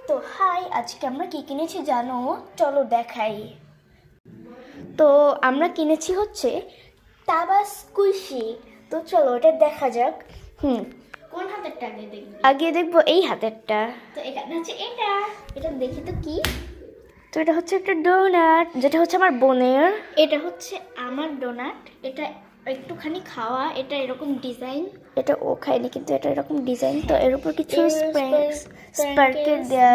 তো হাই, আজকে আমরা কি কিনেছি জানো? চলো দেখাই। তো আমরা কিনেছি হচ্ছে তাবা স্কুইশি। তো চলো এটা দেখা যাক। কোন হাতেরটা আগে দেখবি? আগে দেখবো এই হাতেরটা। তো এখানে হচ্ছে এটা দেখি তো কি। তো এটা হচ্ছে একটা ডোনাট, যেটা হচ্ছে আমার বোনের। এটা হচ্ছে আমার ডোনাট। এটা একটুখানি খাওয়া, এটা এরকম ডিজাইন। এটা ও খায়নি, কিন্তু এটা এরকম ডিজাইন। তো এর উপর কিছু Sparkles স্পার্কেল দেয়া।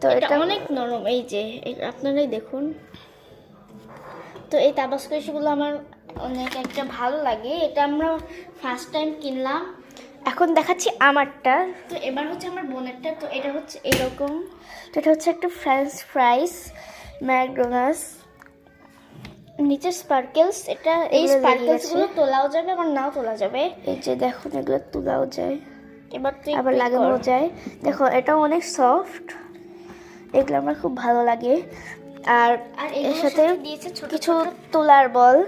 তো এটা এটা অনেক নরম, এই যে আপনারাই দেখুন। তো এই তাবাস্কুশিগুলো আমার অনেক একটা ভালো লাগে। এটা আমরা ফার্স্ট টাইম কিনলাম। এখন দেখাচ্ছি আমারটা। তো এবার হচ্ছে আমার বোনেরটা। তো এটা হচ্ছে এরকম। তো এটা হচ্ছে একটা ফ্রেঞ্চ ফ্রাইস ম্যাকডোনাল্ডস, নিচে স্পার্কেলস। এটা এই স্পার্কেলসগুলো তোলাও যাবে, আবার নাও তোলা যাবে। এই যে দেখুন, এগুলো তোলাও যায়, এবার তুই আবার লাগানো যায়। দেখো এটাও অনেক সফট, এগুলো আমার খুব ভালো লাগে। আর এর সাথে দিয়েছে ছোট কিছু তোলার বল।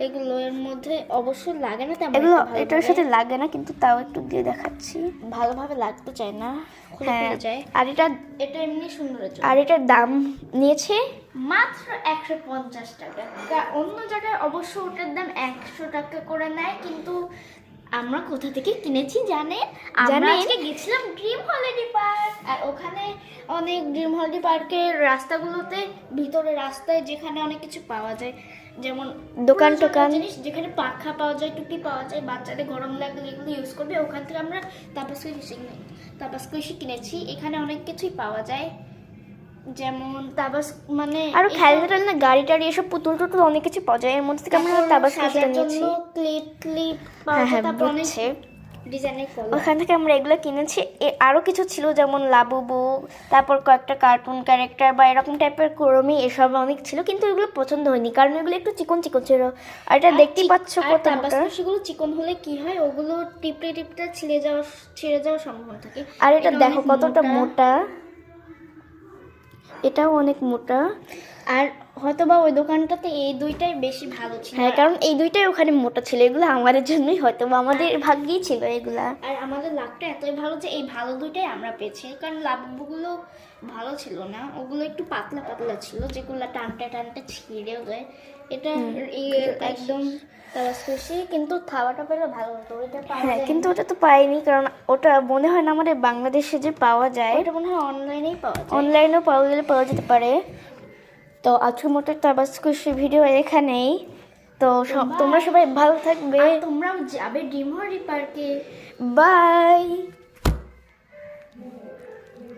এগুলো এর মধ্যে অবশ্য লাগে না, তেমন এগুলো একটা এটার সাথে লাগে না, কিন্তু তাও একটু দিয়ে দেখাচ্ছি। ভালোভাবে লাগতে চায় না, খুলে হ্যাঁ, খুলে যায়। আর এটা এমনি সুন্দরের জন্য। আর এটার দাম নিয়েছে মাত্র 150 টাকা। অন্য জায়গায় অবশ্য ওটার দাম 100 টাকা করে নেয়, কিন্তু আমরা কোথা থেকে কিনেছি জানেন? আমরা আজকে গেছিলাম ড্রিম হলিডে পার্ক। আর ওখানে অনেক ড্রিম হলিডে পার্কের রাস্তাগুলোতে, ভিতরে রাস্তায় যেখানে অনেক কিছু পাওয়া যায়, যেমন দোকান টোকান, জিনিস, যেখানে পাখা পাওয়া যায়, টুপি পাওয়া যায়, বাচ্চাদের গরম লাগলে এগুলো ইউজ করবে। ওখান থেকে আমরা তাবাস্কুশি কিনেছি। এখানে অনেক কিছুই পাওয়া যায়, যেমন মানে আরো খেলনা টেলনা, গাড়ি টাড়ি, এসব পুতুল টুতুল অনেক কিছু পাওয়া যায়। এর মধ্যে থেকে আমরা তাবাস্কুশিটা নিয়েছি। ক্লিপ হ্যাঁ হ্যাঁ, তারপর অনেক বুঝছে। ডিজাইনের কলম। ওখান থেকে আমরা এগুলো কিনেছি। আরো কিছু ছিল, যেমন লাবুবু, তারপর কয়েকটা কার্টুন ক্যারেক্টার বা এরকম টাইপের ক্রমি, এসব অনেক ছিল, কিন্তু এগুলো পছন্দ হয়নি, কারণ এগুলো একটু চিকন চিকন ছিল। আর এটা দেখতেই পাচ্ছ কত মোটা। তাবাস্কুশিগুলো চিকন হলে কি হয়, ওগুলো টিপতে টিপতে ছিঁড়ে যাওয়ার সম্ভাবনা থাকে। আর এটা দেখো কতটা মোটা, এটাও অনেক মোটা। আর হয়তোবা ওই দোকানটাতে এই দুইটাই বেশি ভালো ছিল। হ্যাঁ, কারণ এই দুইটাই ওখানে মোটা ছিল। এগুলো আমাদের জন্যই, হয়তোবা আমাদের ভাগ্যেই ছিল এগুলা। আর আমাদের লাকটা এতই ভালো যে এই ভালো দুইটাই আমরা পেয়েছি, কারণ লাভগুলো ভালো ছিল না, ওগুলো একটু পাতলা পাতলা ছিল, যেগুলো টানতে টানতে ছিঁড়েও দেয়। এটা একদম তাবাস্কুশি, কিন্তু খাওয়াটা পেলে ভালো হতো। ওইটা হ্যাঁ, কিন্তু ওটা তো পাইনি, কারণ ওটা মনে হয় না আমাদের বাংলাদেশে যে পাওয়া যায়। ওটা মনে হয় অনলাইনেই পাওয়া যায়। অনলাইনেও পাওয়া গেলে পাওয়া যেতে পারে। তো আজকের মতো তাবাস্কুশি ভিডিও এখানেই। তো তোমরা সবাই ভালো থাকবে। তোমরাও যাবে ড্রিম হলিডে পার্কে। বাই।